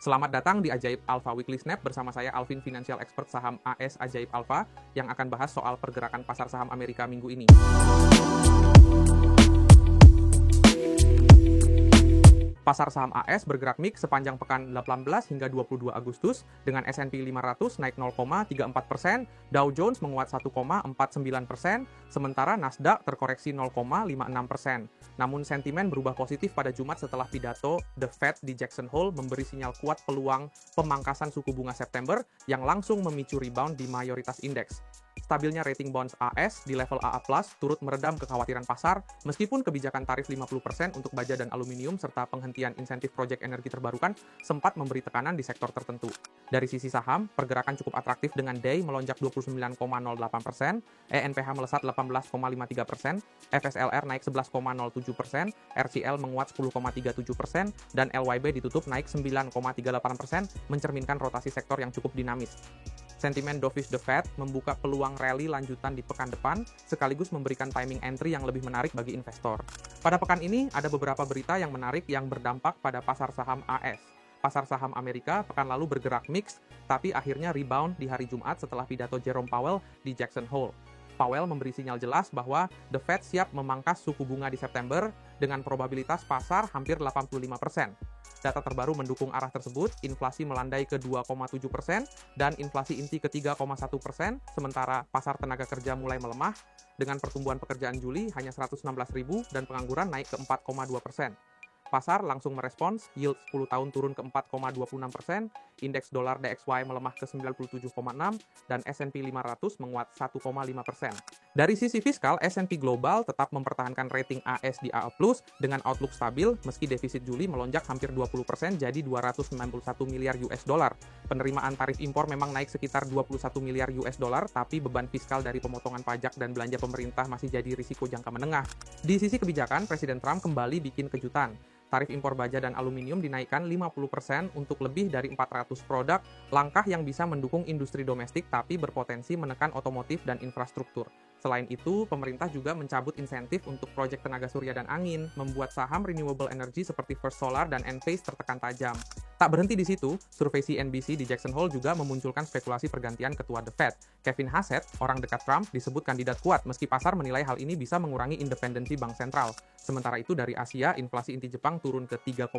Selamat datang di Ajaib Alpha Weekly Snap bersama saya Alvin, Financial Expert saham AS Ajaib Alpha yang akan bahas soal pergerakan pasar saham Amerika minggu ini. Pasar saham AS bergerak mix sepanjang pekan 18 hingga 22 Agustus dengan S&P 500 naik 0,34%, Dow Jones menguat 1,49%, sementara Nasdaq terkoreksi 0,56%. Namun sentimen berubah positif pada Jumat setelah pidato The Fed di Jackson Hole memberi sinyal kuat peluang pemangkasan suku bunga September yang langsung memicu rebound di mayoritas indeks. Stabilnya rating bonds AS di level AA+ turut meredam kekhawatiran pasar meskipun kebijakan tarif 50% untuk baja dan aluminium serta penghentian insentif proyek energi terbarukan sempat memberi tekanan di sektor tertentu. Dari sisi saham, pergerakan cukup atraktif dengan DAY melonjak 29,08%, ENPH melesat 18,53%, FSLR naik 11,07%, RCL menguat 10,37%, dan LYB ditutup naik 9,38%, mencerminkan rotasi sektor yang cukup dinamis. Sentimen dovish The Fed membuka peluang rally lanjutan di pekan depan, sekaligus memberikan timing entry yang lebih menarik bagi investor. Pada pekan ini, ada beberapa berita yang menarik yang berdampak pada pasar saham AS. Pasar saham Amerika pekan lalu bergerak mix, tapi akhirnya rebound di hari Jumat setelah pidato Jerome Powell di Jackson Hole. Powell memberi sinyal jelas bahwa The Fed siap memangkas suku bunga di September dengan probabilitas pasar hampir 85%. Data terbaru mendukung arah tersebut, inflasi melandai ke 2,7% dan inflasi inti ke 3,1%, sementara pasar tenaga kerja mulai melemah dengan pertumbuhan pekerjaan Juli hanya 116.000 dan pengangguran naik ke 4,2%. Pasar langsung merespons, yield 10 tahun turun ke 4,26%, indeks dolar DXY melemah ke 97,6, dan S&P 500 menguat 1,5%. Dari sisi fiskal, S&P Global tetap mempertahankan rating AS di AA+, dengan outlook stabil, meski defisit Juli melonjak hampir 20% jadi 291 miliar US dollar. Penerimaan tarif impor memang naik sekitar 21 miliar US dollar, tapi beban fiskal dari pemotongan pajak dan belanja pemerintah masih jadi risiko jangka menengah. Di sisi kebijakan, Presiden Trump kembali bikin kejutan. Tarif impor baja dan aluminium dinaikkan 50% untuk lebih dari 400 produk, langkah yang bisa mendukung industri domestik tapi berpotensi menekan otomotif dan infrastruktur. Selain itu, pemerintah juga mencabut insentif untuk proyek tenaga surya dan angin, membuat saham renewable energy seperti First Solar dan Enphase tertekan tajam. Tak berhenti di situ, survei CNBC di Jackson Hole juga memunculkan spekulasi pergantian ketua The Fed. Kevin Hassett, orang dekat Trump, disebut kandidat kuat meski pasar menilai hal ini bisa mengurangi independensi bank sentral. Sementara itu dari Asia, inflasi inti Jepang turun ke 3,1%,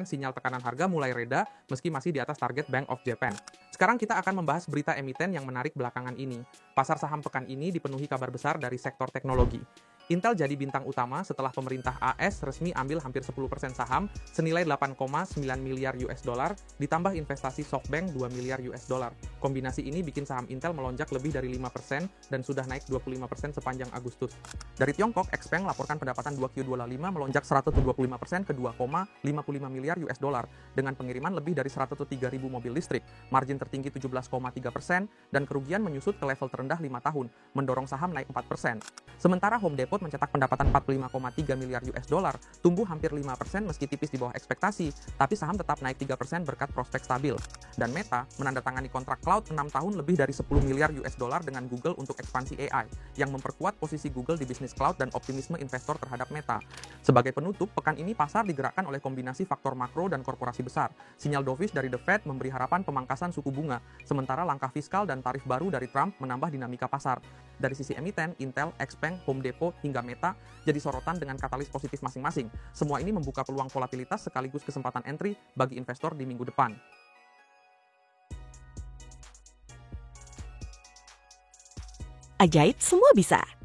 sinyal tekanan harga mulai reda meski masih di atas target Bank of Japan. Sekarang kita akan membahas berita emiten yang menarik belakangan ini. Pasar saham pekan ini dipenuhi kabar besar dari sektor teknologi. Intel jadi bintang utama setelah pemerintah AS resmi ambil hampir 10% saham senilai 8,9 miliar US dollar ditambah investasi SoftBank 2 miliar US dollar. Kombinasi ini bikin saham Intel melonjak lebih dari 5% dan sudah naik 25% sepanjang Agustus. Dari Tiongkok, XPeng laporkan pendapatan 2Q25 melonjak 125% ke 2,55 miliar US dollar dengan pengiriman lebih dari 103.000 mobil listrik, margin tertinggi 17,3% dan kerugian menyusut ke level terendah 5 tahun, mendorong saham naik 4%. Sementara Home Depot mencetak pendapatan 45,3 miliar US dollar, tumbuh hampir 5% meski tipis di bawah ekspektasi, tapi saham tetap naik 3% berkat prospek stabil. Dan Meta menandatangani kontrak cloud 6 tahun lebih dari 10 miliar US dollar dengan Google untuk ekspansi AI, yang memperkuat posisi Google di bisnis cloud dan optimisme investor terhadap Meta. Sebagai penutup, pekan ini pasar digerakkan oleh kombinasi faktor makro dan korporasi besar. Sinyal dovish dari The Fed memberi harapan pemangkasan suku bunga, sementara langkah fiskal dan tarif baru dari Trump menambah dinamika pasar. Dari sisi emiten, Intel, XPeng, Home Depot, hingga Meta jadi sorotan dengan katalis positif masing-masing. Semua ini membuka peluang volatilitas sekaligus kesempatan entry bagi investor di minggu depan. Ajaib semua bisa.